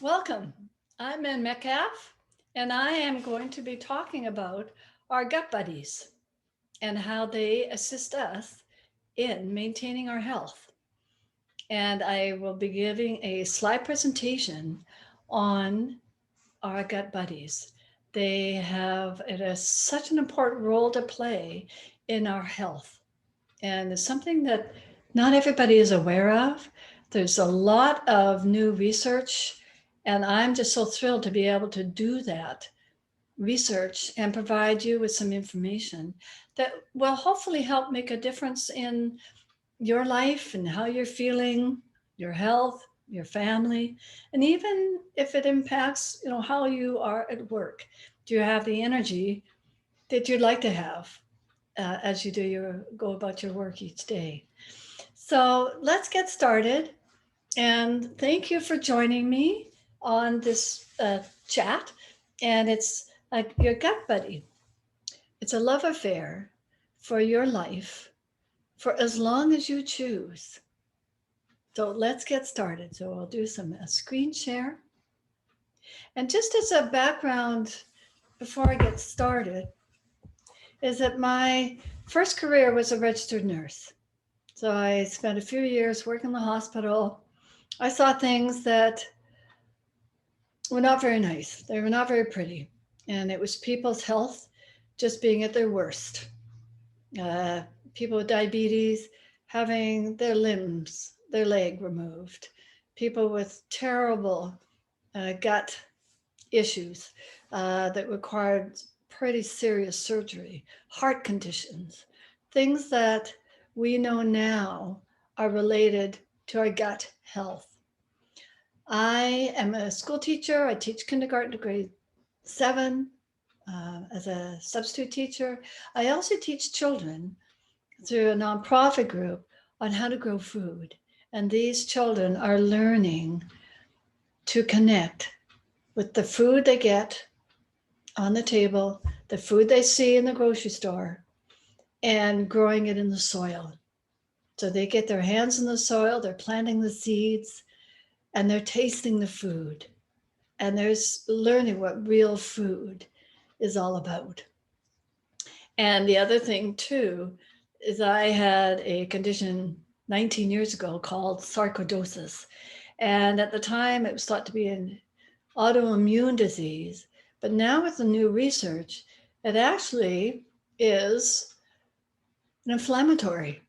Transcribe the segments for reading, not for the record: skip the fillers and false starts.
Welcome. I'm Ann Metcalf, and I am going to be talking about our gut buddies and how they assist us in maintaining our health. And I will be giving a slide presentation on our gut buddies. They have such an important role to play in our health, and it's something that not everybody is aware of. There's a lot of new research, and I'm just so thrilled to be able to do that research and provide you with some information that will hopefully help make a difference in your life and how you're feeling, your health, your family, and even if it impacts, how you are at work. Do you have the energy that you'd like to have as you go about your work each day? So let's get started. And thank you for joining me on this chat. And it's your gut buddy. It's a love affair for your life for as long as you choose. So let's get started. So I'll do some screen share. And just as a background before I get started, is that my first career was a registered nurse. So I spent a few years working in the hospital. I saw things that were not very nice. They were not very pretty. And it was people's health just being at their worst. Uh, People with diabetes having their limbs, their leg removed. People with terrible gut issues that required pretty serious surgery, heart conditions, things that we know now are related to our gut health. I am a school teacher. I teach kindergarten to grade 7 as a substitute teacher. I also teach children through a nonprofit group on how to grow food. And these children are learning to connect with the food they get on the table, the food they see in the grocery store, and growing it in the soil. So they get their hands in the soil, they're planting the seeds, and they're tasting the food. And there's learning what real food is all about. And the other thing too is I had a condition 19 years ago called sarcoidosis. And at the time it was thought to be an autoimmune disease. But now with the new research, it actually is an inflammatory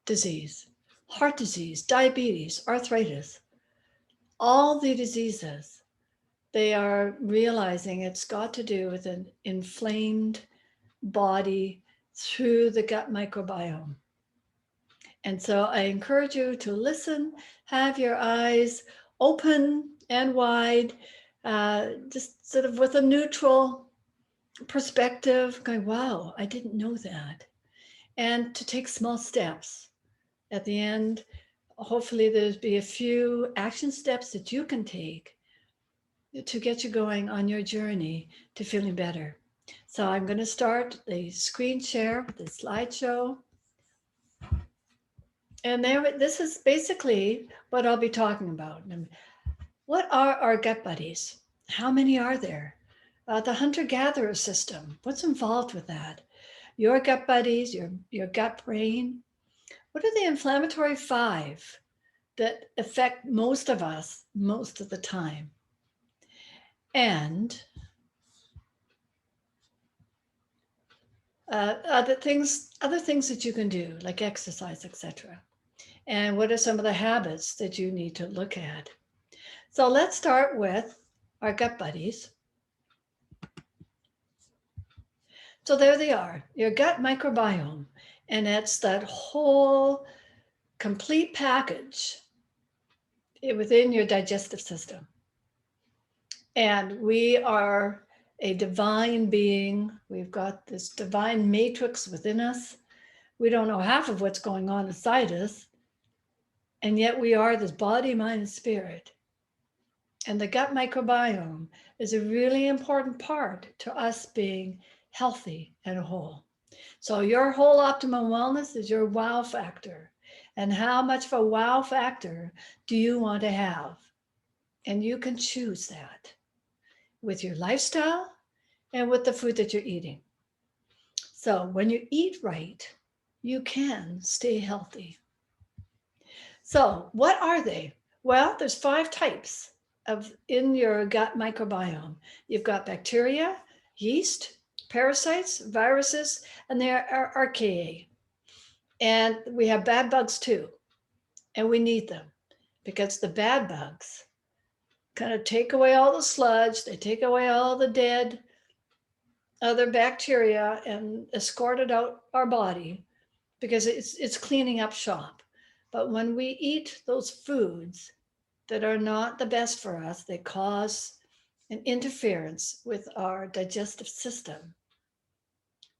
disease, heart disease, diabetes, arthritis, all the diseases. They are realizing it's got to do with an inflamed body through the gut microbiome. And so I encourage you to listen, have your eyes open and wide, just sort of with a neutral perspective, going, wow, I didn't know that. And to take small steps. At the end, hopefully there'll be a few action steps that you can take to get you going on your journey to feeling better. So I'm going to start the screen share with the slideshow. And this is basically what I'll be talking about. What are our gut buddies? How many are there? The hunter-gatherer system, what's involved with that? Your gut buddies, your gut brain. What are the inflammatory 5 that affect most of us most of the time? And other things that you can do, like exercise, etc. And what are some of the habits that you need to look at? So let's start with our gut buddies. So there they are, your gut microbiome. And it's that whole complete package within your digestive system. And we are a divine being. We've got this divine matrix within us. We don't know half of what's going on inside us. And yet we are this body, mind, and spirit. And the gut microbiome is a really important part to us being healthy and whole. So your whole optimum wellness is your wow factor. And how much of a wow factor do you want to have And you can choose that with your lifestyle and with the food that you're eating. So when you eat right, you can stay healthy. So what are they? Well, there's 5 types of in your gut microbiome. You've got bacteria, yeast, parasites, viruses, and there are archaea. And we have bad bugs too, and we need them because the bad bugs kind of take away all the sludge, they take away all the dead other bacteria and escort it out our body because it's cleaning up shop. But when we eat those foods that are not the best for us, they cause an interference with our digestive system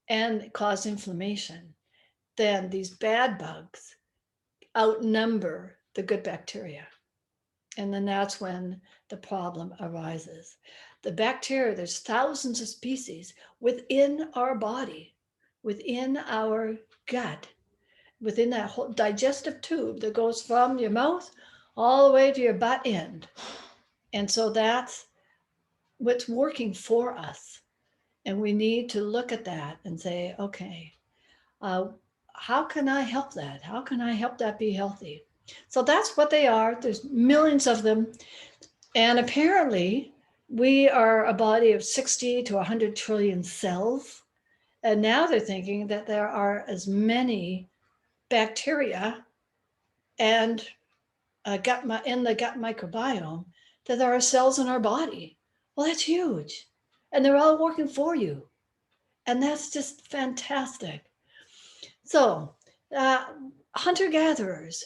and cause inflammation, then these bad bugs outnumber the good bacteria. And then that's when the problem arises. The bacteria, there's thousands of species within our body, within our gut, within that whole digestive tube that goes from your mouth all the way to your butt end. And so that's what's working for us. And we need to look at that and say, okay, uh, how can I help that? How can I help that be healthy? So that's what they are. There's millions of them. And apparently, we are a body of 60 to 100 trillion cells. And now they're thinking that there are as many bacteria and in the gut microbiome that there are cells in our body. Well, that's huge. And they're all working for you. And that's just fantastic. So, uh, hunter gatherers,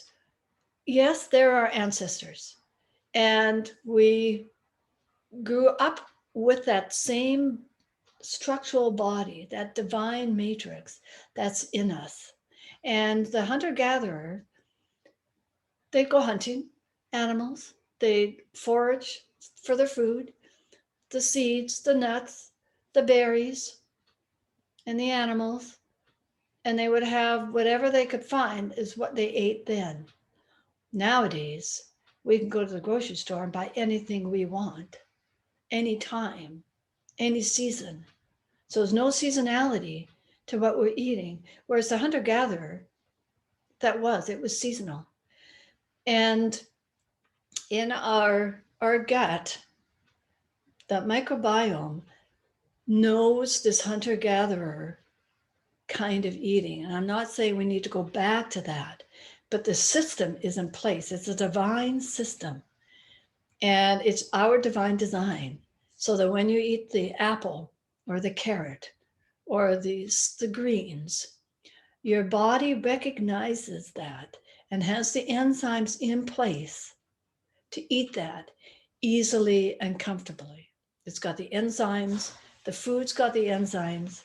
yes, they're our ancestors. And we grew up with that same structural body, that divine matrix that's in us. And the hunter gatherer, they go hunting animals, they forage for their food, the seeds, the nuts, the berries, and the animals. And they would have whatever they could find is what they ate then. Nowadays, we can go to the grocery store and buy anything we want, anytime, any season. So there's no seasonality to what we're eating. Whereas the hunter gatherer, it was seasonal. And in our gut, the microbiome knows this hunter gatherer kind of eating. And I'm not saying we need to go back to that, but the system is in place. It's a divine system. And it's our divine design. So that when you eat the apple or the carrot or the greens, your body recognizes that and has the enzymes in place to eat that easily and comfortably. It's got the enzymes, the food's got the enzymes.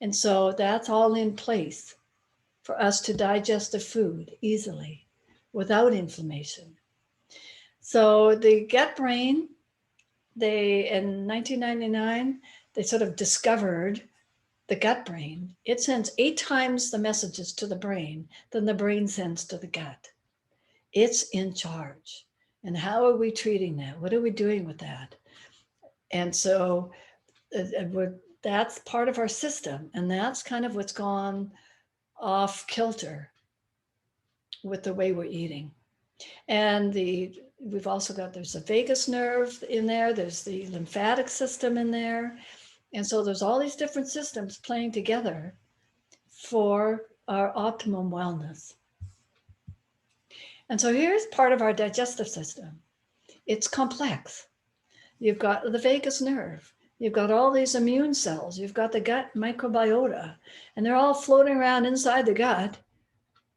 And so that's all in place for us to digest the food easily without inflammation. So the gut brain, in 1999, they sort of discovered the gut brain. It sends 8 times the messages to the brain than the brain sends to the gut. It's in charge. And how are we treating that? What are we doing with that? And so that's part of our system. And that's kind of what's gone off kilter with the way we're eating. And we've also got, there's the vagus nerve in there, there's the lymphatic system in there. And so there's all these different systems playing together for our optimum wellness. And so here's part of our digestive system. It's complex. You've got the vagus nerve. You've got all these immune cells. You've got the gut microbiota. And they're all floating around inside the gut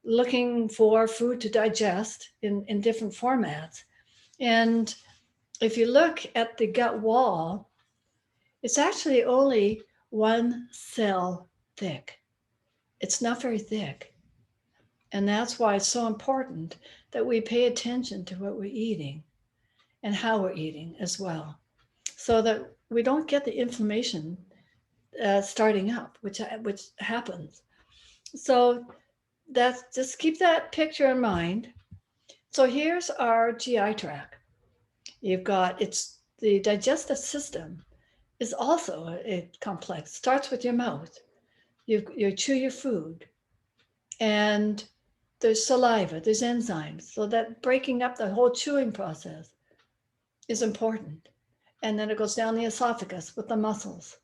looking for food to digest in different formats. And if you look at the gut wall, it's actually only 1 cell thick. It's not very thick. And that's why it's so important that we pay attention to what we're eating and how we're eating as well, so that we don't get the inflammation starting up, which happens. So just keep that picture in mind. So here's our GI tract. You've got, it's the digestive system is also a complex. Starts with your mouth. You chew your food, and there's saliva, there's enzymes. So that breaking up the whole chewing process is important. And then it goes down the esophagus with the muscles.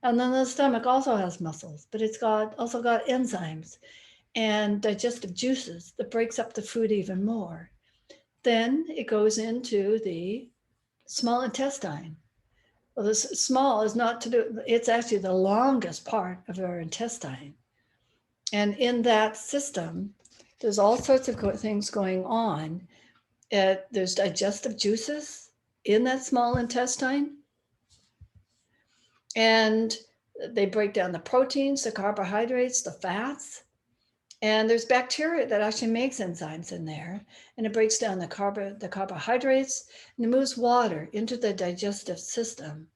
And then the stomach also has muscles, but it's got also got enzymes and digestive juices that breaks up the food even more. Then it goes into the small intestine. Well, this small is not to do, it's actually the longest part of our intestine. And in that system, there's all sorts of things going on. There's digestive juices in that small intestine, and they break down the proteins, the carbohydrates, the fats. And there's bacteria that actually makes enzymes in there, and it breaks down the carbohydrates, and it moves water into the digestive system,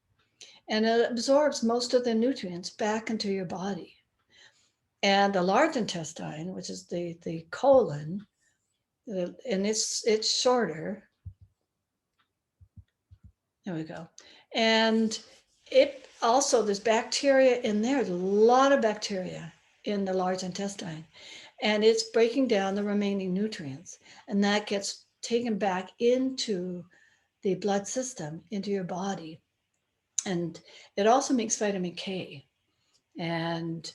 and it absorbs most of the nutrients back into your body. And the large intestine, which is the colon, and it's shorter. There we go. And it also, there's bacteria in there. There's a lot of bacteria in the large intestine, and it's breaking down the remaining nutrients, and that gets taken back into the blood system, into your body. And it also makes vitamin K, and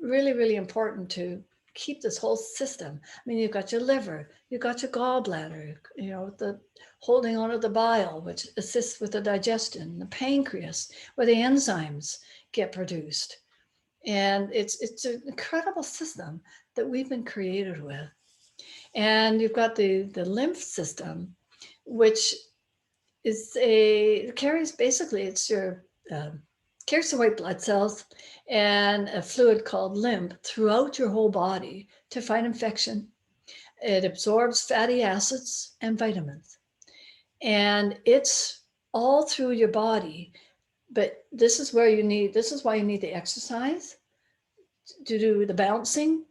really, really important to keep this whole system. I mean, you've got your liver, you've got your gallbladder, the holding on to the bile, which assists with the digestion, the pancreas, where the enzymes get produced. And it's an incredible system that we've been created with. And you've got the lymph system, which carries basically, it's your carries the white blood cells and a fluid called lymph throughout your whole body to fight infection. It absorbs fatty acids and vitamins, and it's all through your body. But this is why you need the exercise to do the bouncing,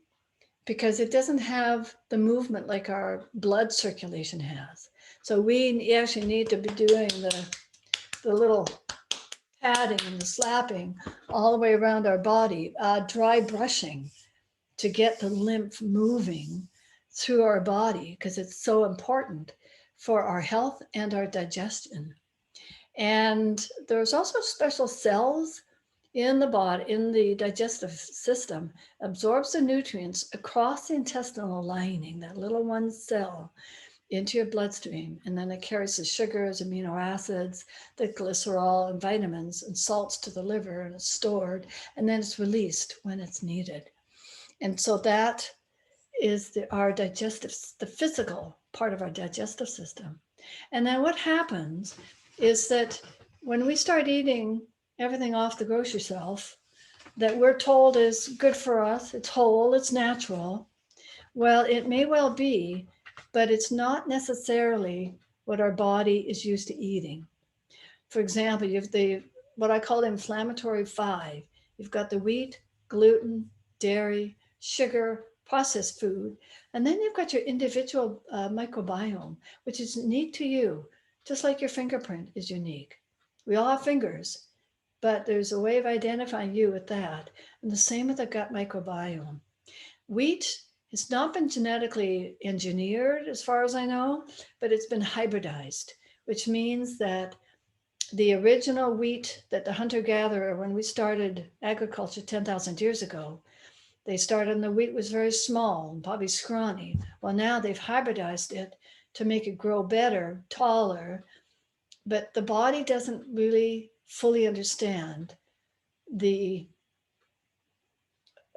because it doesn't have the movement like our blood circulation has. So we actually need to be doing the little patting and the slapping all the way around our body, dry brushing to get the lymph moving through our body, because it's so important for our health and our digestion. And there's also special cells in the body, in the digestive system, absorbs the nutrients across the intestinal lining, that little one cell, into your bloodstream. And then it carries the sugars, amino acids, the glycerol and vitamins and salts to the liver, and it's stored, and then it's released when it's needed. And so that is the physical part of our digestive system. And then what happens is that when we start eating everything off the grocery shelf that we're told is good for us, it's whole, it's natural, well, it may well be, but it's not necessarily what our body is used to eating. For example, you have what I call the inflammatory five. You've got the wheat, gluten, dairy, sugar, processed food, and then you've got your individual microbiome, which is unique to you, just like your fingerprint is unique. We all have fingers, but there's a way of identifying you with that. And the same with the gut microbiome. Wheat has not been genetically engineered, as far as I know, but it's been hybridized, which means that the original wheat that the hunter-gatherer, when we started agriculture 10,000 years ago, they started and the wheat was very small and probably scrawny. Well, now they've hybridized it to make it grow better, taller, but the body doesn't really fully understand the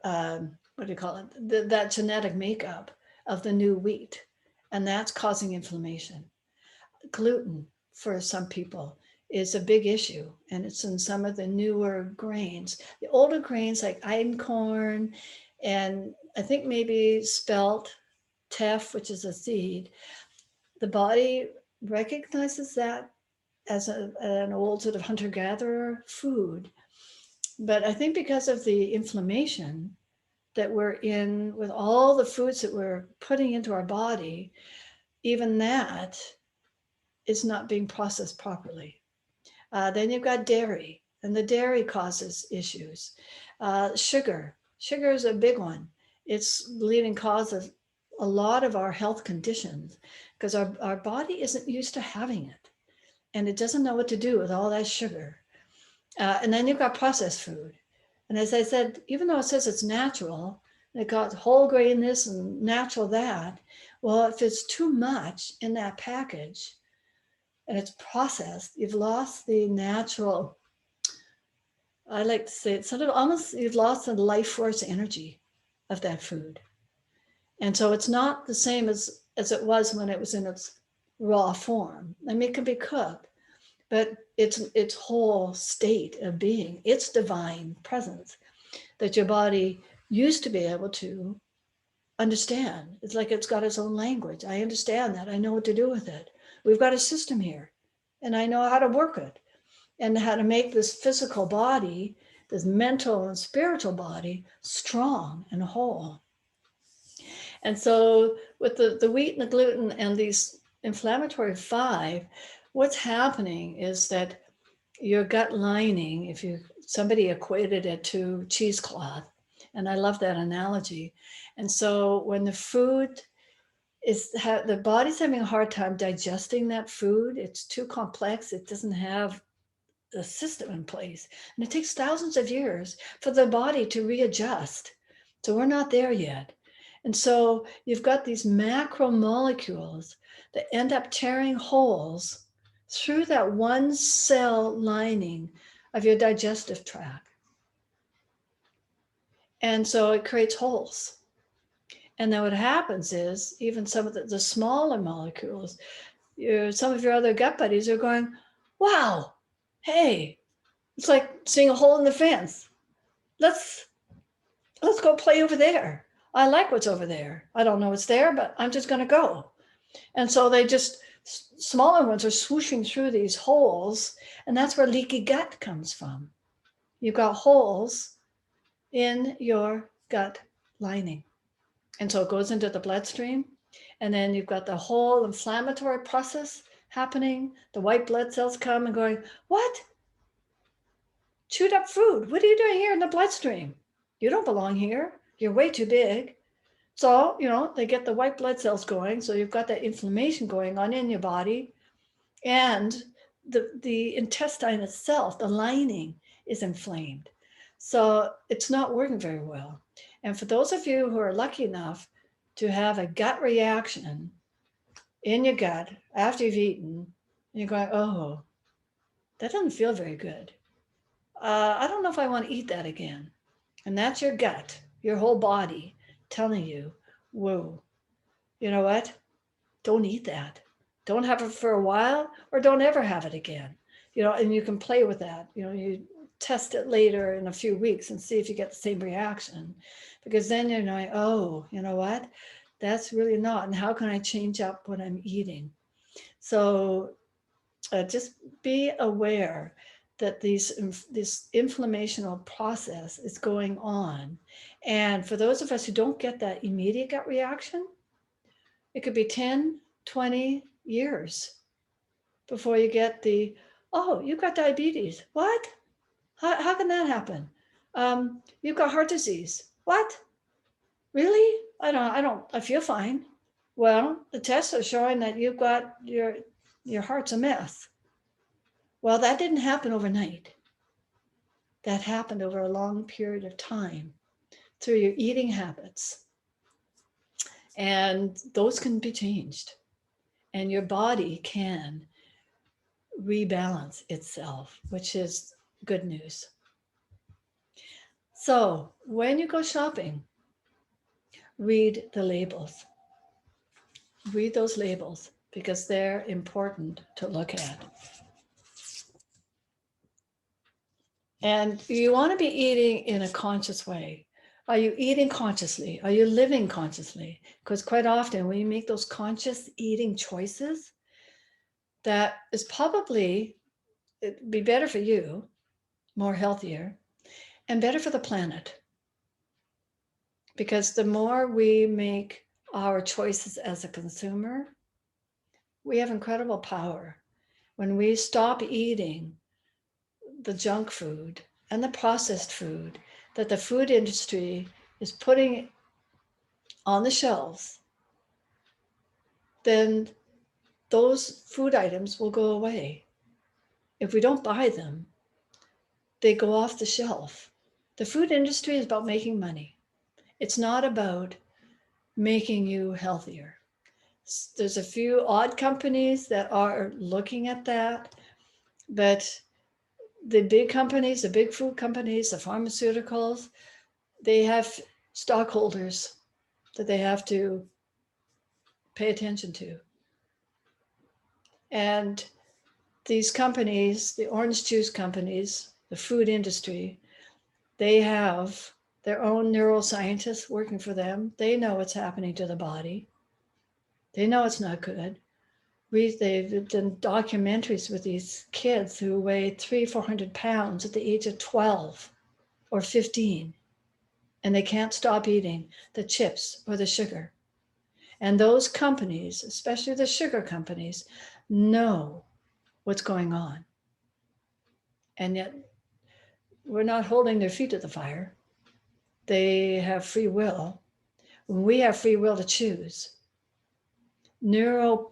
that genetic makeup of the new wheat, and that's causing inflammation. Gluten for some people is a big issue, and it's in some of the newer grains. The older grains like einkorn, and I think maybe spelt, teff, which is a seed, the body recognizes that as an old sort of hunter-gatherer food. But I think because of the inflammation that we're in with all the foods that we're putting into our body, even that is not being processed properly. Then you've got dairy, and the dairy causes issues. Sugar is a big one. It's leading cause of a lot of our health conditions because our body isn't used to having it, and it doesn't know what to do with all that sugar. And then you've got processed food. And as I said, even though it says it's natural, it got whole grain this and natural that. Well, if it's too much in that package and it's processed, you've lost the natural, I like to say it's sort of almost, you've lost the life force energy of that food. And so it's not the same as it was when it was in its raw form. I mean, it can be cooked, but its whole state of being, its divine presence that your body used to be able to understand. It's like it's got its own language. I understand that. I know what to do with it. We've got a system here, and I know how to work it and how to make this physical body, this mental and spiritual body, strong and whole. And so with the wheat and the gluten and these inflammatory 5, what's happening is that your gut lining, if somebody equated it to cheesecloth, and I love that analogy. And so when the food the body's having a hard time digesting that food, it's too complex, it doesn't have the system in place. And it takes thousands of years for the body to readjust. So we're not there yet. And so you've got these macromolecules that end up tearing holes through that one cell lining of your digestive tract. And so it creates holes. And then what happens is even some of the smaller molecules, some of your other gut buddies are going, wow, hey, it's like seeing a hole in the fence. Let's go play over there. I like what's over there. I don't know what's there, but I'm just going to go. And so smaller ones are swooshing through these holes, and that's where leaky gut comes from. You've got holes in your gut lining. And so it goes into the bloodstream, and then you've got the whole inflammatory process happening. The white blood cells come and going, what? Chewed up food. What are you doing here in the bloodstream? You don't belong here. You're way too big. So, they get the white blood cells going. So you've got that inflammation going on in your body. And the intestine itself, the lining, is inflamed. So it's not working very well. And for those of you who are lucky enough to have a gut reaction in your gut after you've eaten, and you're going, oh, that doesn't feel very good. I don't know if I want to eat that again. And that's your gut, your whole body telling you, whoa, you know what? Don't eat that. Don't have it for a while, or don't ever have it again. And you can play with that. You test it later in a few weeks and see if you get the same reaction, because then you're knowing, oh, you know what? That's really not. And how can I change up what I'm eating? So just be aware that this inflammational process is going on. And for those of us who don't get that immediate gut reaction, it could be 10, 20 years before you get oh, you've got diabetes. What? How can that happen? You've got heart disease. What? Really? I feel fine. Well, the tests are showing that you've got your heart's a mess. Well, that didn't happen overnight. That happened over a long period of time through your eating habits. And those can be changed. And your body can rebalance itself, which is good news. So when you go shopping, read the labels. Read those labels because they're important to look at. And you want to be eating in a conscious way. Are you eating consciously? Are you living consciously? Because quite often when you make those conscious eating choices, that is probably, it'd be better for you, more healthier, and better for the planet. Because the more we make our choices as a consumer, We have incredible power when we stop eating the junk food and the processed food that the food industry is putting on the shelves. Then those food items will go away. If we don't buy them, they go off the shelf. The food industry is about making money. It's not about making you healthier. There's a few odd companies that are looking at that, but the big companies, the big food companies, the pharmaceuticals, they have stockholders that they have to pay attention to. And these companies, the orange juice companies, the food industry, they have their own neuroscientists working for them. They know what's happening to the body. They know it's not good. They've done documentaries with these kids who weigh 300-400 pounds at the age of 12 or 15, and they can't stop eating the chips or the sugar. And those companies, especially the sugar companies, know what's going on. And yet we're not holding their feet to the fire. They have free will. We have free will to choose. New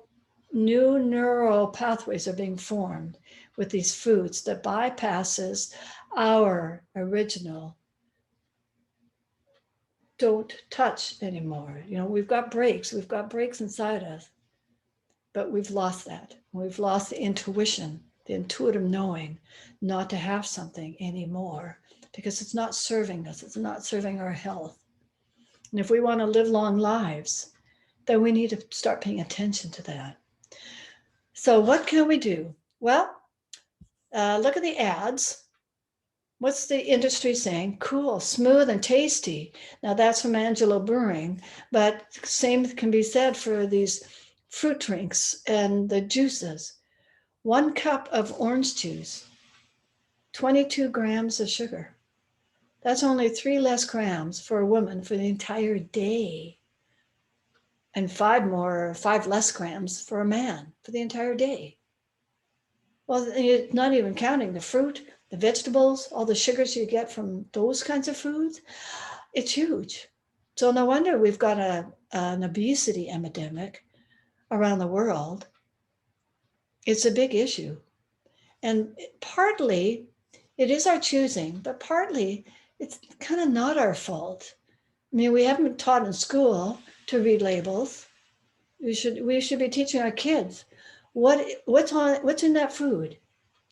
neural pathways are being formed with these foods that bypasses our original don't touch anymore. You know, we've got breaks inside us, but we've lost that. We've lost the intuition, the intuitive knowing not to have something anymore because it's not serving us. It's not serving our health. And if we want to live long lives, then we need to start paying attention to that. So what can we do? Well, look at the ads. What's the industry saying? Cool, smooth, and tasty. Now that's from Angelo Buring, but same can be said for these fruit drinks and the juices. 1 cup of orange juice, 22 grams of sugar. That's only 3 less grams for a woman for the entire day. And 5 less grams for a man for the entire day. Well, it's not even counting the fruit, the vegetables, all the sugars you get from those kinds of foods. It's huge. So no wonder we've got an obesity epidemic around the world. It's a big issue. And partly it is our choosing, but partly it's kind of not our fault. I mean, we haven't been taught in school to read labels. We should be teaching our kids what's in that food.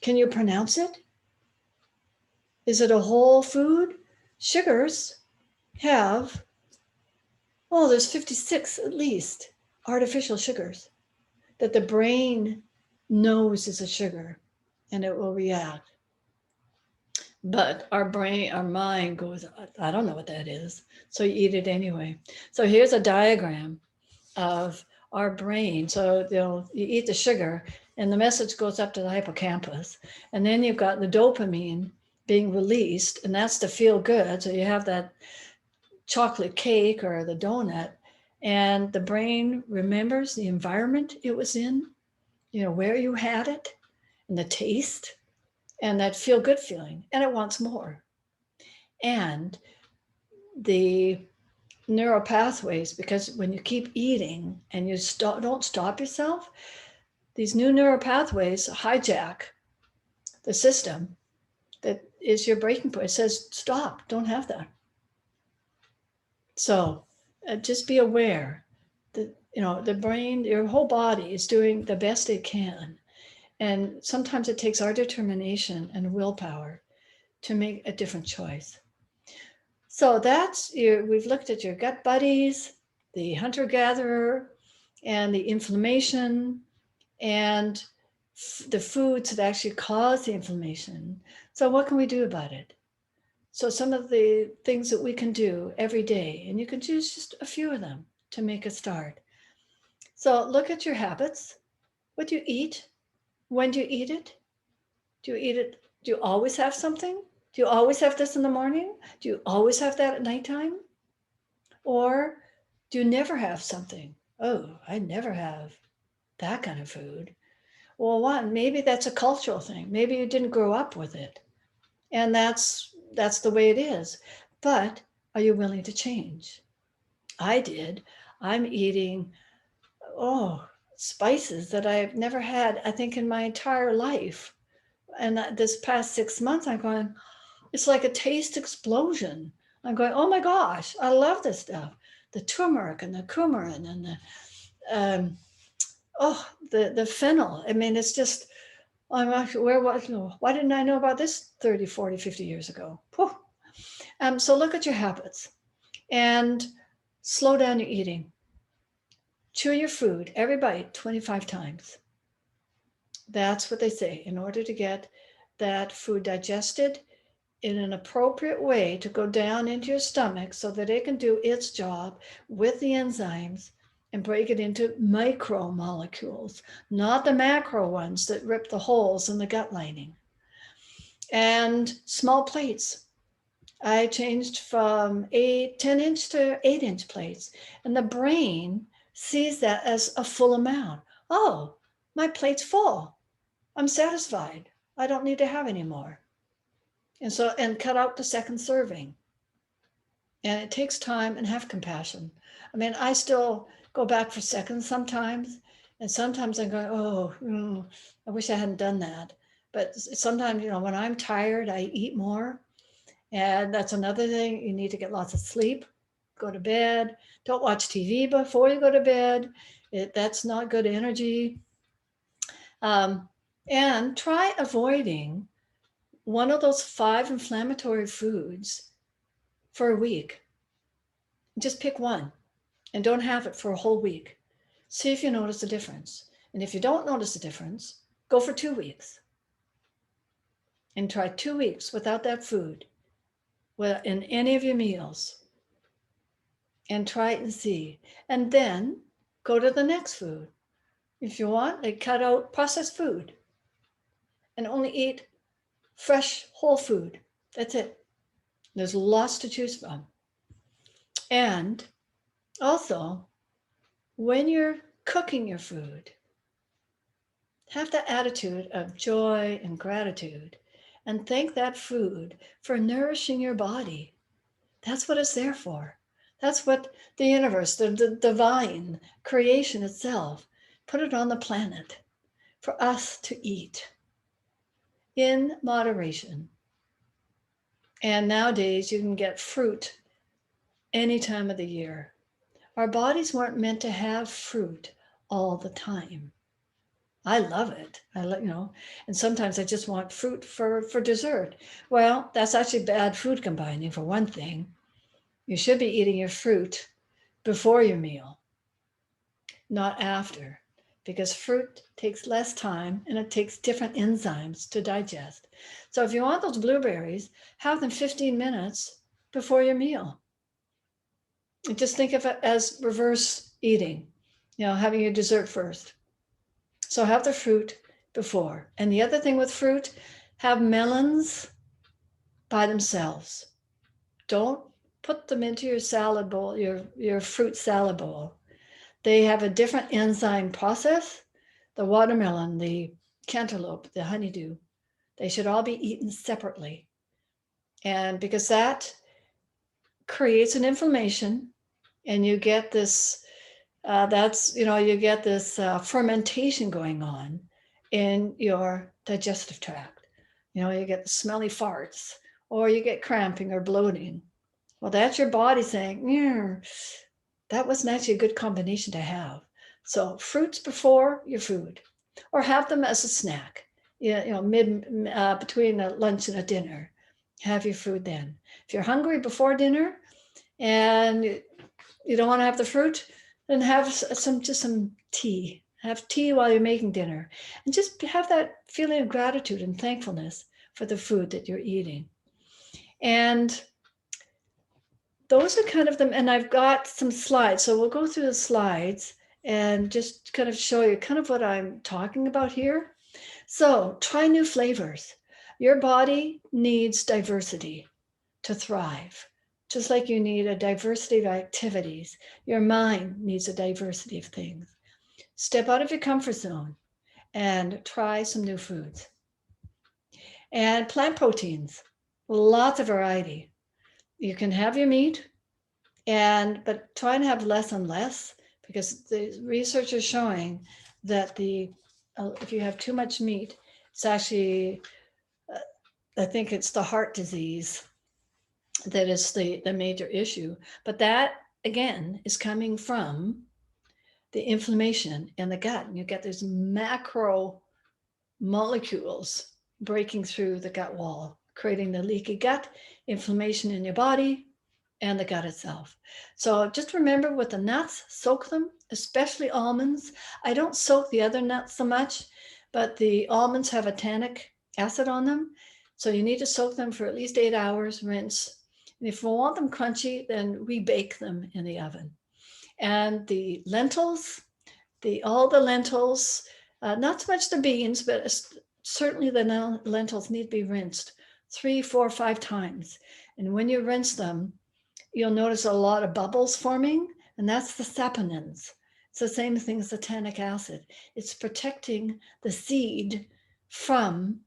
Can you pronounce it? Is it a whole food? Sugars have, there's 56 at least artificial sugars that the brain knows is a sugar and it will react. But our mind goes, I don't know what that is. So you eat it anyway. So here's a diagram of our brain. So you eat the sugar and the message goes up to the hippocampus. And then you've got the dopamine being released, and that's to feel good. So you have that chocolate cake or the donut, and the brain remembers the environment it was in, where you had it, and the taste, and that feel good feeling, and it wants more. And the neural pathways, because when you keep eating and you don't stop yourself, these new neural pathways hijack the system that is your breaking point. It says, stop, don't have that. So just be aware that, the brain, your whole body is doing the best it can. And sometimes it takes our determination and willpower to make a different choice. So we've looked at your gut buddies, the hunter-gatherer, and the inflammation, and the foods that actually cause the inflammation. So what can we do about it? So some of the things that we can do every day, and you can choose just a few of them to make a start. So look at your habits. What do you eat? When do you eat it? Do you always have something? Do you always have this in the morning? Do you always have that at nighttime? Or do you never have something? Oh, I never have that kind of food. Well, one, maybe that's a cultural thing. Maybe you didn't grow up with it. And that's the way it is. But are you willing to change? I did. I'm eating, spices that I've never had, I think, in my entire life. And this past 6 months, I'm going, it's like a taste explosion. I'm going, oh my gosh, I love this stuff. The turmeric and the coumarin and um, the fennel. I mean, it's just, I'm actually, why didn't I know about this 30, 40, 50 years ago? So look at your habits and slow down your eating. Chew your food, every bite, 25 times. That's what they say. In order to get that food digested in an appropriate way to go down into your stomach so that it can do its job with the enzymes and break it into micromolecules, not the macro ones that rip the holes in the gut lining. And small plates. I changed from 10-inch to 8-inch plates. And the brain sees that as a full amount. Oh, my plate's full. I'm satisfied. I don't need to have any more. And cut out the second serving. And it takes time, and have compassion. I mean, I still go back for seconds sometimes. And sometimes I'm going, I wish I hadn't done that. But sometimes, when I'm tired, I eat more. And that's another thing. You need to get lots of sleep, go to bed. Don't watch TV before you go to bed. That's not good energy. And try avoiding one of those 5 inflammatory foods for a week. Just pick one and don't have it for a whole week. See if you notice a difference. And if you don't notice a difference, go for 2 weeks. And try 2 weeks without that food in any of your meals. And try it and see. And then go to the next food. If you want, they cut out processed food and only eat fresh, whole food. That's it. There's lots to choose from. And also, when you're cooking your food, have the attitude of joy and gratitude and thank that food for nourishing your body. That's what it's there for. That's what the universe, the divine creation itself, put it on the planet for us to eat in moderation. And nowadays you can get fruit any time of the year. Our bodies weren't meant to have fruit all the time. I love it. And sometimes I just want fruit for dessert. Well, that's actually bad food combining, for one thing. You should be eating your fruit before your meal, not after, because fruit takes less time and it takes different enzymes to digest. So if you want those blueberries, have them 15 minutes before your meal. And just think of it as reverse eating, having your dessert first. So have the fruit before. And the other thing with fruit, have melons by themselves. Don't put them into your salad bowl, your fruit salad bowl. They have a different enzyme process. The watermelon, the cantaloupe, the honeydew, they should all be eaten separately. And because that creates an inflammation, and you get this, you get this fermentation going on in your digestive tract. You get the smelly farts, or you get cramping or bloating. Well, that's your body saying, that wasn't actually a good combination to have. So fruits before your food, or have them as a snack, between a lunch and a dinner. Have your food then. If you're hungry before dinner and you don't want to have the fruit, then have some tea. Have tea while you're making dinner, and just have that feeling of gratitude and thankfulness for the food that you're eating. And those are kind of them. And I've got some slides. So we'll go through the slides and just kind of show you kind of what I'm talking about here. So try new flavors. Your body needs diversity to thrive, just like you need a diversity of activities. Your mind needs a diversity of things. Step out of your comfort zone and try some new foods. And plant proteins, lots of variety. You can have your meat, but try and have less and less, because the research is showing that if you have too much meat, it's actually, I think it's the heart disease that is the major issue. But that, again, is coming from the inflammation in the gut. And you get these macro molecules breaking through the gut wall, creating the leaky gut, inflammation in your body, and the gut itself. So just remember with the nuts, soak them, especially almonds. I don't soak the other nuts so much, but the almonds have a tannic acid on them. So you need to soak them for at least 8 hours, rinse. And if you want them crunchy, then rebake them in the oven. And the lentils, all the lentils, not so much the beans, but certainly the lentils need to be rinsed 3, 4, 5 times. And when you rinse them, you'll notice a lot of bubbles forming, and that's the saponins. It's the same thing as the tannic acid. It's protecting the seed from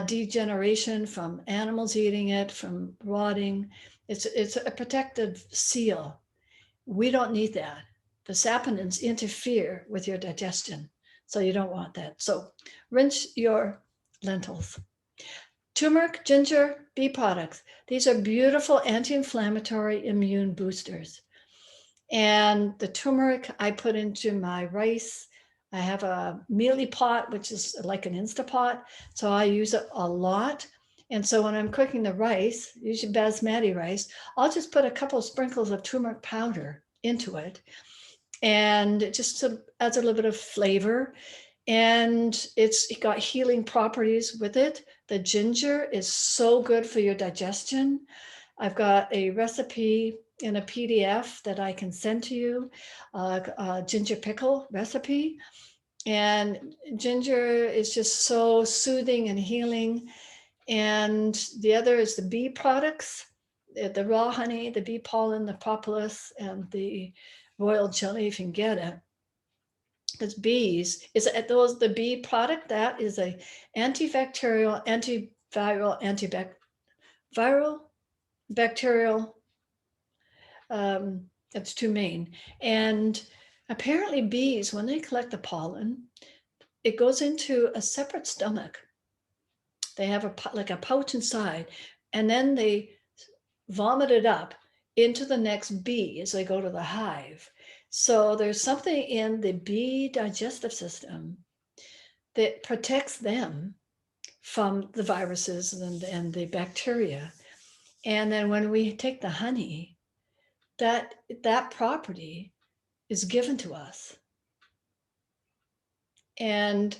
degeneration, from animals eating it, from rotting. It's a protective seal. We don't need that. The saponins interfere with your digestion, so you don't want that. So rinse your lentils. Turmeric, ginger, bee products. These are beautiful anti-inflammatory immune boosters. And the turmeric I put into my rice. I have a mealy pot, which is like an Instapot, so I use it a lot. And so when I'm cooking the rice, usually basmati rice, I'll just put a couple of sprinkles of turmeric powder into it, and it just adds a little bit of flavor. And it's got healing properties with it. The ginger is so good for your digestion. I've got a recipe in a PDF that I can send to you, a ginger pickle recipe. And ginger is just so soothing and healing. And the other is the bee products, the raw honey, the bee pollen, the propolis, and the royal jelly, if you can get it. Because bees, the bee product, that is a antibacterial, antiviral, viral, bacterial, that's two main. And apparently bees, when they collect the pollen, it goes into a separate stomach. They have like a pouch inside, and then they vomit it up into the next bee as they go to the hive. So there's something in the bee digestive system that protects them from the viruses and the bacteria. And then when we take the honey, that property is given to us. And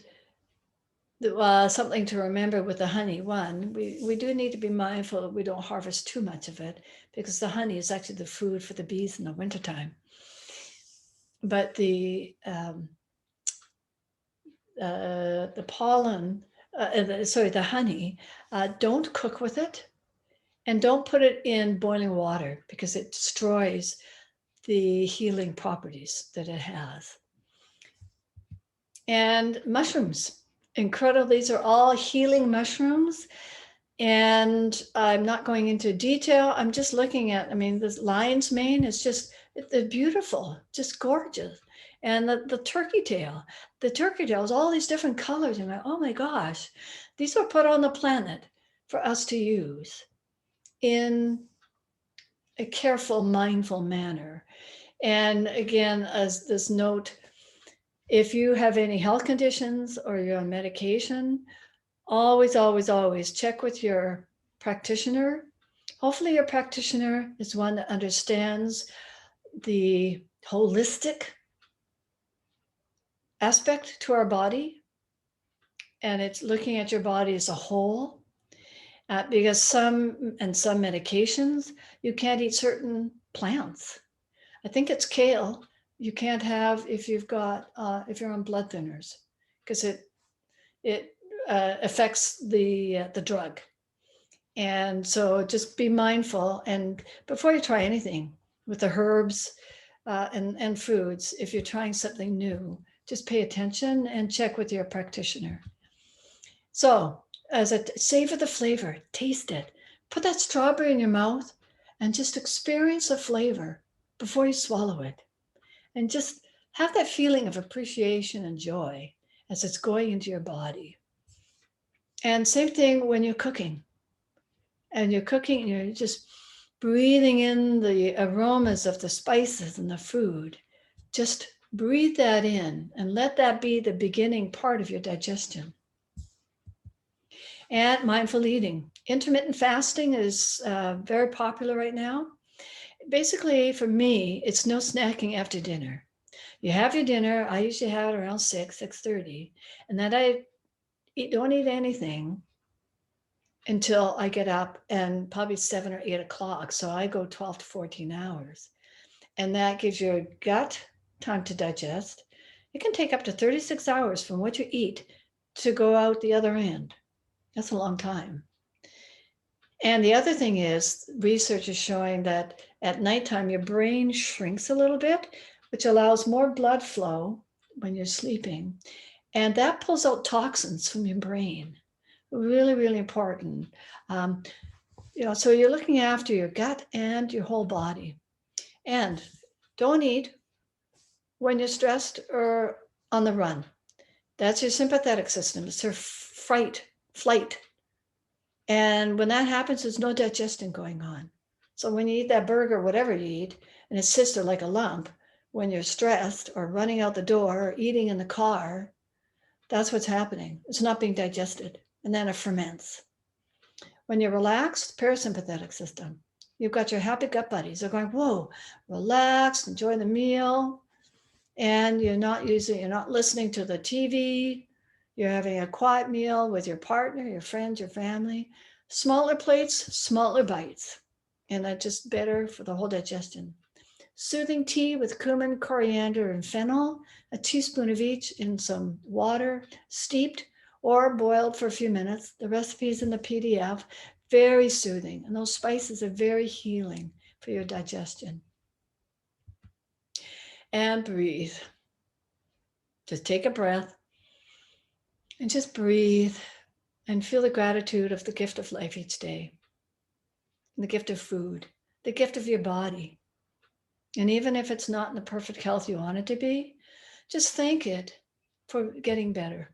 something to remember with the honey, one, we do need to be mindful that we don't harvest too much of it, because the honey is actually the food for the bees in the wintertime. But the pollen, the honey, don't cook with it, and don't put it in boiling water, because it destroys the healing properties that it has. And mushrooms, incredible. These are all healing mushrooms. And I'm not going into detail. I'm just looking at, this lion's mane is just, they're beautiful, just gorgeous. And the turkey tail is all these different colors. And I'm like, oh my gosh, these are put on the planet for us to use in a careful, mindful manner. And again, as this note, if you have any health conditions or you're on medication, always, always, always check with your practitioner. Hopefully your practitioner is one that understands the holistic aspect to our body, and it's looking at your body as a whole. Because some medications, you can't eat certain plants. I think it's kale. You can't have if you're on blood thinners, because it affects the drug. And so just be mindful, and before you try anything with the herbs and foods, if you're trying something new, Just pay attention and check with your practitioner. So, savor the flavor, taste it. Put that strawberry in your mouth and just experience the flavor before you swallow it. And just have that feeling of appreciation and joy as it's going into your body. And same thing when you're cooking. And you're just breathing in the aromas of the spices and the food. Just breathe that in and let that be the beginning part of your digestion. And mindful eating. Intermittent fasting is very popular right now. Basically, for me, it's no snacking after dinner. You have your dinner. I usually have it around 6:30, and then I don't eat anything until I get up, and probably 7 or 8 o'clock. So I go 12 to 14 hours. And that gives your gut time to digest. It can take up to 36 hours from what you eat to go out the other end. That's a long time. And the other thing is, research is showing that at nighttime, your brain shrinks a little bit, which allows more blood flow when you're sleeping. And that pulls out toxins from your brain. Really, really important. So you're looking after your gut and your whole body. And don't eat when you're stressed or on the run. That's your sympathetic system. It's your flight. And when that happens, there's no digestion going on. So when you eat that burger, whatever you eat, and it sits there like a lump, when you're stressed or running out the door or eating in the car, that's what's happening. It's not being digested, and then it ferments. When you're relaxed, parasympathetic system, you've got your happy gut buddies. They're going, whoa, relax, enjoy the meal. And you're not listening to the TV. You're having a quiet meal with your partner, your friends, your family. Smaller plates, smaller bites. And that's just better for the whole digestion. Soothing tea with cumin, coriander, and fennel, a teaspoon of each in some water, steeped or boiled for a few minutes. The recipe's in the PDF. Very soothing. And those spices are very healing for your digestion. And breathe. Just take a breath and just breathe and feel the gratitude of the gift of life each day, the gift of food, the gift of your body. And even if it's not in the perfect health you want it to be, just thank it for getting better.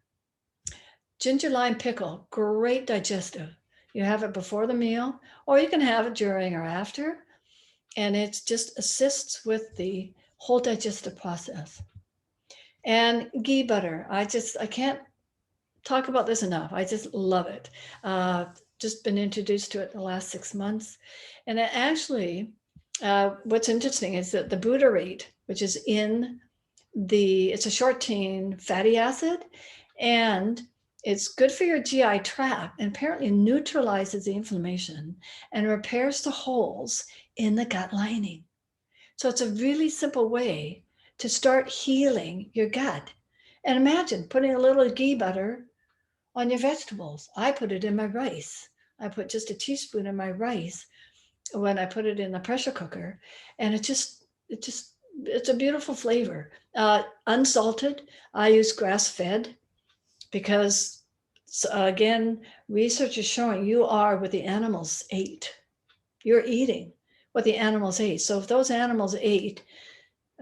Ginger lime pickle, great digestive. You have it before the meal, or you can have it during or after, and it just assists with the whole digestive process. And ghee butter, I can't talk about this enough. I just love it. Just been introduced to it in the last 6 months. And it actually, what's interesting is that the butyrate, which is it's a short chain fatty acid, and it's good for your GI tract, and apparently neutralizes the inflammation and repairs the holes in the gut lining. So it's a really simple way to start healing your gut. And imagine putting a little ghee butter on your vegetables. I put it in my rice. I put just a teaspoon in my rice when I put it in the pressure cooker, and it's a beautiful flavor. Unsalted. I use grass-fed because, again, research is showing you are what the animals ate. You're eating what the animals ate. So if those animals ate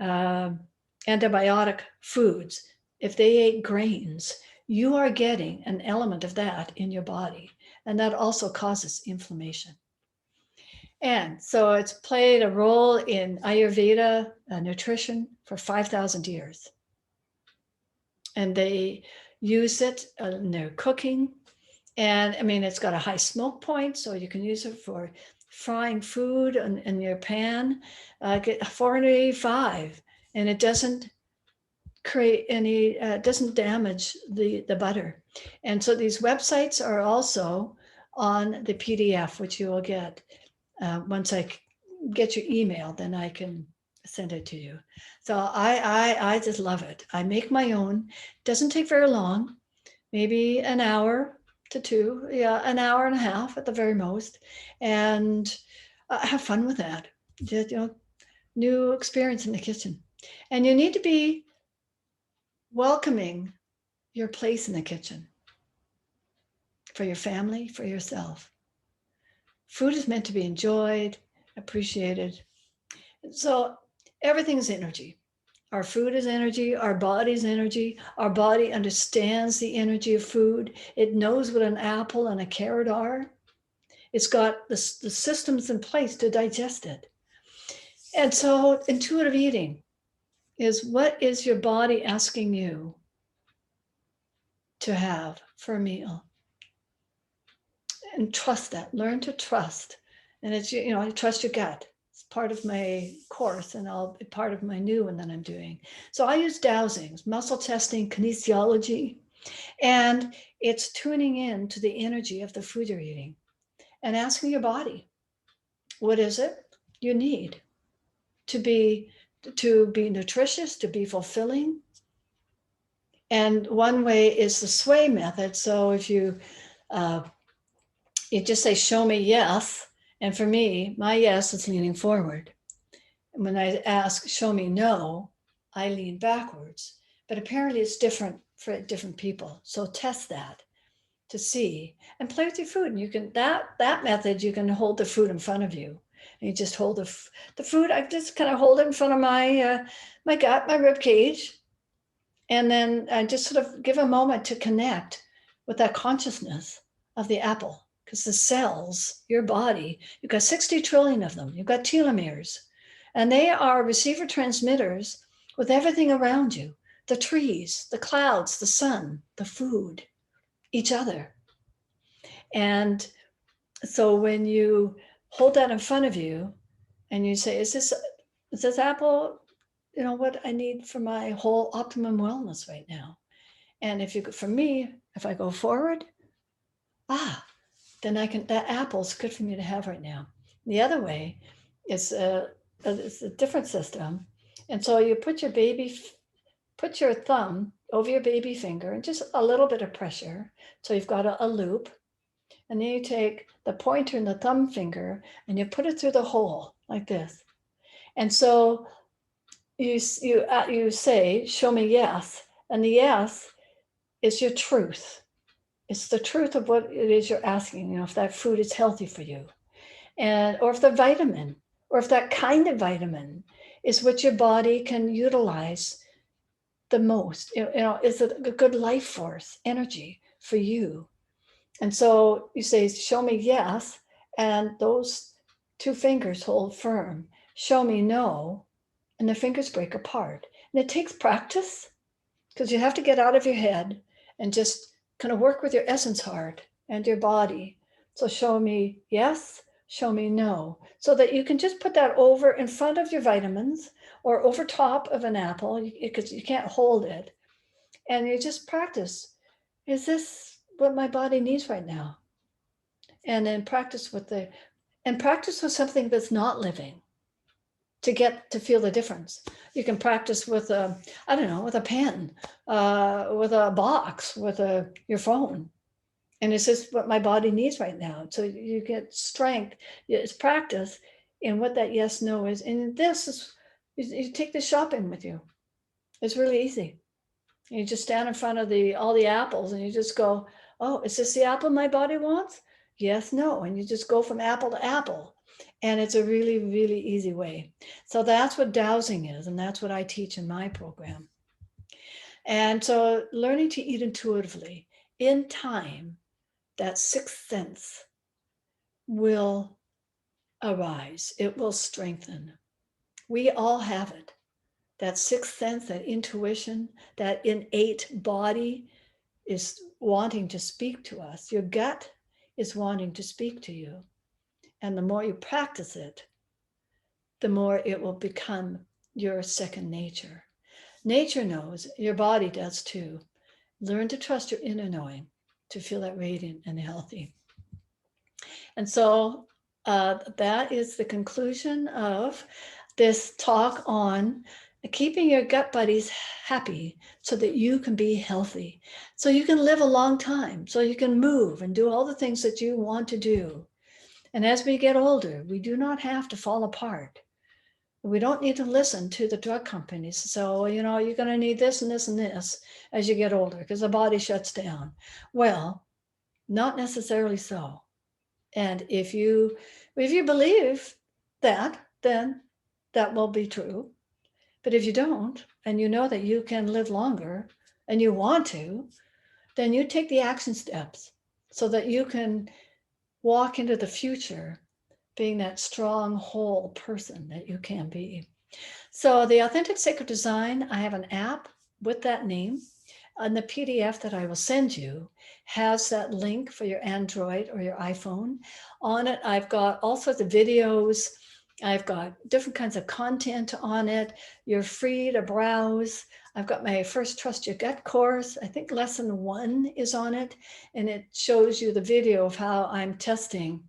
antibiotic foods, if they ate grains, you are getting an element of that in your body. And that also causes inflammation. And so it's played a role in Ayurveda nutrition for 5,000 years. And they use it in their cooking. And I mean, it's got a high smoke point, so you can use it for frying food in your pan. Get 485, and it doesn't create any, doesn't damage the butter. And so these websites are also on the PDF, which you will get once I get your email, then I can send it to you. So I just love it. I make my own. Doesn't take very long, maybe an hour to 2, an hour and a half at the very most, and have fun with that. Just, new experience in the kitchen. And you need to be welcoming your place in the kitchen for your family, for yourself. Food is meant to be enjoyed, appreciated. So everything is energy. Our food is energy, our body's energy. Our body understands the energy of food. It knows what an apple and a carrot are. It's got the systems in place to digest it. And so intuitive eating is, what is your body asking you to have for a meal? And trust that, learn to trust. And it's, I trust your gut. It's part of my course, and I'll be part of my new one that I'm doing. So I use dowsings, muscle testing, kinesiology, and it's tuning in to the energy of the food you're eating and asking your body, what is it you need to be nutritious, to be fulfilling? And one way is the sway method. So if you just say, show me yes. And for me, my yes is leaning forward. And when I ask, show me no, I lean backwards. But apparently it's different for different people. So test that to see, and play with your food. And you can, that method, you can hold the food in front of you. And you just hold the food. I just kind of hold it in front of my gut, my rib cage. And then I just sort of give a moment to connect with that consciousness of the apple. Because the cells, your body, you've got 60 trillion of them. You've got telomeres. And they are receiver transmitters with everything around you. The trees, the clouds, the sun, the food, each other. And so when you hold that in front of you and you say, is this apple, what I need for my whole optimum wellness right now? And for me, if I go forward, then that apple's good for me to have right now. The other way is it's a different system. And so you put your thumb over your baby finger and just a little bit of pressure. So you've got a loop. And then you take the pointer and the thumb finger and you put it through the hole like this. And so you say, show me yes. And the yes is your truth. It's the truth of what it is you're asking, if that food is healthy for you. Or if the vitamin, or if that kind of vitamin is what your body can utilize the most. Is it a good life force, energy for you? And so you say, show me yes, and those two fingers hold firm. Show me no, and the fingers break apart. And it takes practice, because you have to get out of your head and just kind of work with your essence heart and your body. So show me yes, show me no, so that you can just put that over in front of your vitamins or over top of an apple, because you can't hold it. And you just practice. Is this what my body needs right now? And then practice with something that's not living to get to feel the difference. You can practice with with a pen, with a box, with your phone. And it's just what my body needs right now. So you get strength. It's practice in what that yes, no is. And this is, you take this shopping with you. It's really easy. You just stand in front of all the apples and you just go, oh, is this the apple my body wants? Yes, no. And you just go from apple to apple. And it's a really, really easy way. So that's what dowsing is. And that's what I teach in my program. And so learning to eat intuitively in time, that sixth sense will arise. It will strengthen. We all have it. That sixth sense, that intuition, that innate body is wanting to speak to us. Your gut is wanting to speak to you. And the more you practice it, the more it will become your second nature. Nature knows, your body does too. Learn to trust your inner knowing to feel that radiant and healthy. And so that is the conclusion of this talk on keeping your gut buddies happy so that you can be healthy, so you can live a long time, so you can move and do all the things that you want to do. And as we get older, we do not have to fall apart. We don't need to listen to the drug companies. So, you're going to need this and this and this as you get older because the body shuts down. Well, not necessarily so. And if you believe that, then that will be true. But if you don't, and you know that you can live longer and you want to, then you take the action steps so that you can walk into the future being that strong, whole person that you can be. So the Authentic Sacred Design, I have an app with that name. And the PDF that I will send you has that link for your Android or your iPhone. On it, I've got all sorts of videos. I've got different kinds of content on it. You're free to browse. I've got my first Trust Your Gut course. I think lesson 1 is on it. And it shows you the video of how I'm testing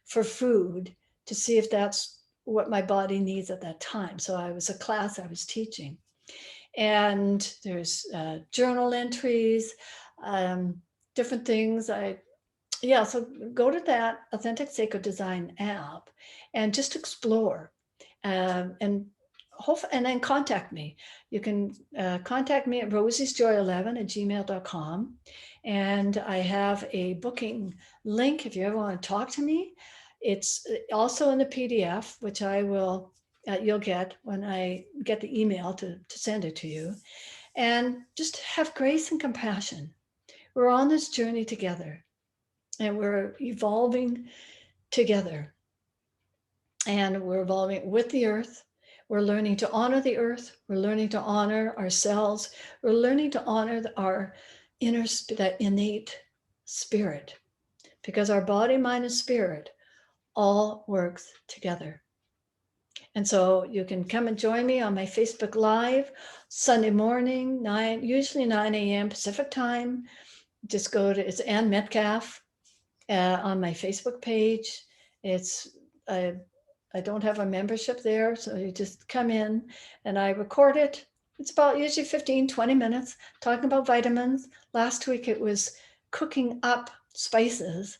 for food to see if that's what my body needs at that time. So I was a class I was teaching. And there's journal entries, different things. So go to that Authentic Sacred Design app and just explore, and then contact me. You can contact me at rosiesjoy11@gmail.com. And I have a booking link if you ever want to talk to me. It's also in the PDF, which I will you'll get when I get the email to send it to you. And just have grace and compassion. We're on this journey together and we're evolving together. And we're evolving with the earth. We're learning to honor the earth. We're learning to honor ourselves. We're learning to honor our inner, that innate spirit, because our body, mind, and spirit all works together. And so you can come and join me on my Facebook Live Sunday morning, usually 9 a.m. Pacific time. Just go to, it's Ann Metcalf on my Facebook page. I don't have a membership there, so you just come in and I record it. It's about usually 15, 20 minutes talking about vitamins. Last week it was cooking up spices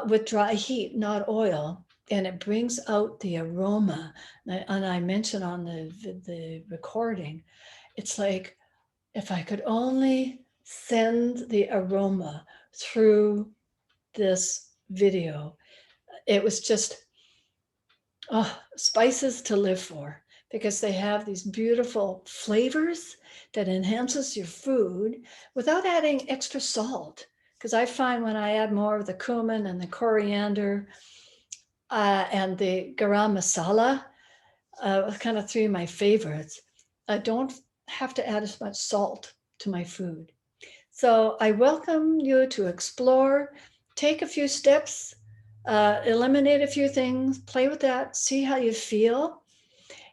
with dry heat, not oil. And it brings out the aroma. And I mentioned on the recording, it's like if I could only send the aroma through this video. It was just spices to live for, because they have these beautiful flavors that enhances your food without adding extra salt. Because I find when I add more of the cumin and the coriander and the garam masala, kind of 3 of my favorites, I don't have to add as much salt to my food. So I welcome you to explore, take a few steps, eliminate a few things, play with that, see how you feel.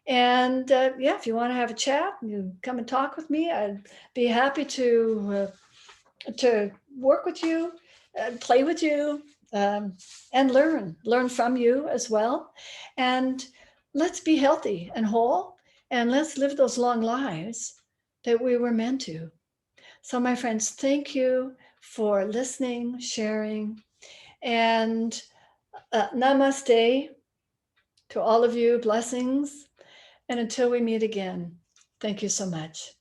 And if you want to have a chat, you come and talk with me. I'd be happy to work with you, play with you, and learn from you as well. And let's be healthy and whole, and let's live those long lives that we were meant to. So my friends, thank you for listening, sharing, and namaste to all of you. Blessings. And until we meet again, thank you so much.